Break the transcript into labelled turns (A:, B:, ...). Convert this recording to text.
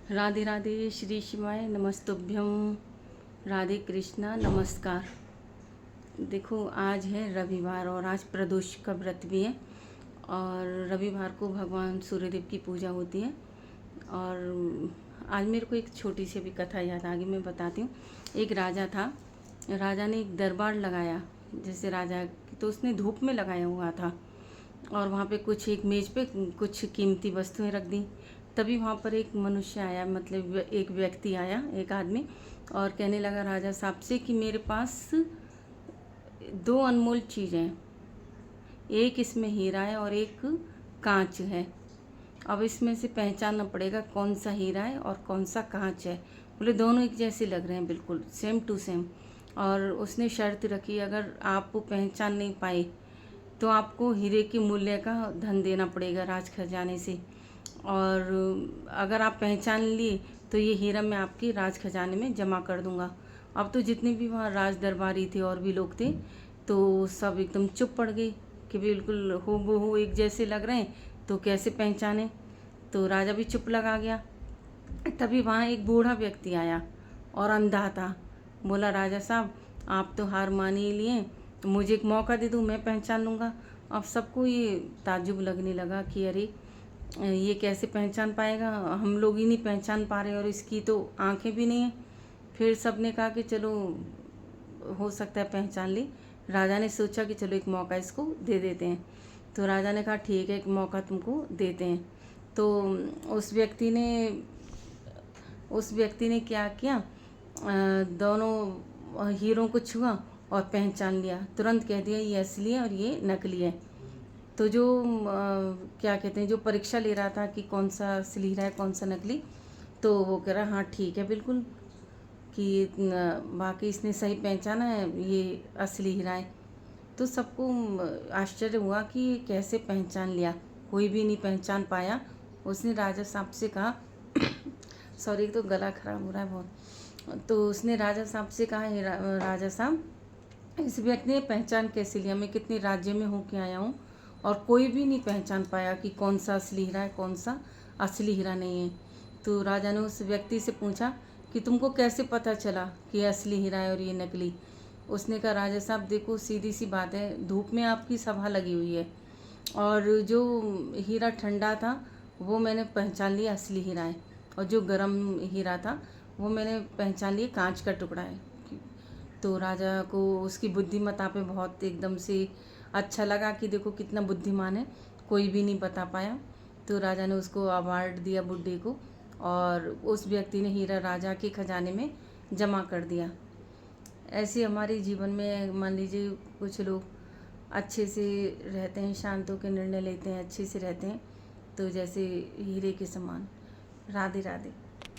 A: राधे राधे, श्री शिवाय नमस्तुभ्यम। राधे कृष्णा नमस्कार। देखो, आज है रविवार और आज प्रदोष का व्रत भी है और रविवार को भगवान सूर्यदेव की पूजा होती है। और आज मेरे को एक छोटी सी भी कथा याद आ गई, मैं बताती हूँ। एक राजा था, राजा ने एक दरबार लगाया। जैसे राजा तो उसने धूप में लगाया हुआ था और वहाँ पे कुछ एक मेज़ पे कुछ कीमती वस्तुएं रख दी। तभी वहाँ पर एक मनुष्य आया, मतलब एक व्यक्ति आया, एक आदमी, और कहने लगा राजा साहब से कि मेरे पास दो अनमोल चीज़ें हैं, एक इसमें हीरा है और एक कांच है। अब इसमें से पहचानना पड़ेगा कौन सा हीरा है और कौन सा कांच है। बोले दोनों एक जैसे लग रहे हैं, बिल्कुल सेम टू सेम। और उसने शर्त रखी, अगर आप पहचान नहीं पाए तो आपको हीरे के मूल्य का धन देना पड़ेगा राज खजाने से, और अगर आप पहचान लिए तो ये हीरा मैं आपके राज खजाने में जमा कर दूंगा। अब तो जितने भी वहाँ राज दरबारी थे और भी लोग थे तो सब एकदम चुप पड़ गए कि बिल्कुल हूबहू एक जैसे लग रहे हैं, तो कैसे पहचाने। तो राजा भी चुप लगा गया। तभी वहाँ एक बूढ़ा व्यक्ति आया और अंधा था। बोला राजा साहब, आप तो हार मान ही लिए, तो मुझे एक मौका दे दो, मैं पहचान लूँगा। अब सबको ये ताज्जुब लगने लगा कि अरे ये कैसे पहचान पाएगा, हम लोग ही नहीं पहचान पा रहे और इसकी तो आंखें भी नहीं हैं। फिर सबने कहा कि चलो हो सकता है पहचान ली। राजा ने सोचा कि चलो एक मौका इसको दे देते हैं। तो राजा ने कहा ठीक है, एक मौका तुमको देते हैं। तो उस व्यक्ति ने क्या किया, दोनों हीरों को छुआ और पहचान लिया। तुरंत कह दिया ये असली है और ये नकली है। तो जो क्या कहते हैं, जो परीक्षा ले रहा था कि कौन सा असली हीरा है कौन सा नकली, तो वो कह रहा हाँ ठीक है बिल्कुल, कि बाकी इसने सही पहचाना है, ये असली हीरा है। तो सबको आश्चर्य हुआ कि ये कैसे पहचान लिया, कोई भी नहीं पहचान पाया। उसने राजा साहब से कहा सॉरी, तो गला खराब हो रहा है बहुत। तो उसने राजा साहब से कहा राजा साहब, इस व्यक्ति ने पहचान कैसे लिया, मैं कितने राज्य में होके आया हूँ और कोई भी नहीं पहचान पाया कि कौन सा असली हीरा है कौन सा असली हीरा नहीं है। तो राजा ने उस व्यक्ति से पूछा कि तुमको कैसे पता चला कि ये असली हीरा है और ये नकली। उसने कहा राजा साहब देखो, सीधी सी बात है, धूप में आपकी सभा लगी हुई है और जो हीरा ठंडा था वो मैंने पहचान लिया असली हीरा है, और जो गर्म हीरा था वो मैंने पहचान लिया कांच का टुकड़ा है। तो राजा को उसकी बुद्धिमत्ता पे बहुत एकदम से अच्छा लगा कि देखो कितना बुद्धिमान है, कोई भी नहीं बता पाया। तो राजा ने उसको अवार्ड दिया बुड्ढे को, और उस व्यक्ति ने हीरा राजा के खजाने में जमा कर दिया। ऐसे हमारे जीवन में मान लीजिए कुछ लोग अच्छे से रहते हैं, शांत होकर निर्णय लेते हैं, अच्छे से रहते हैं, तो जैसे हीरे के समान। राधे राधे।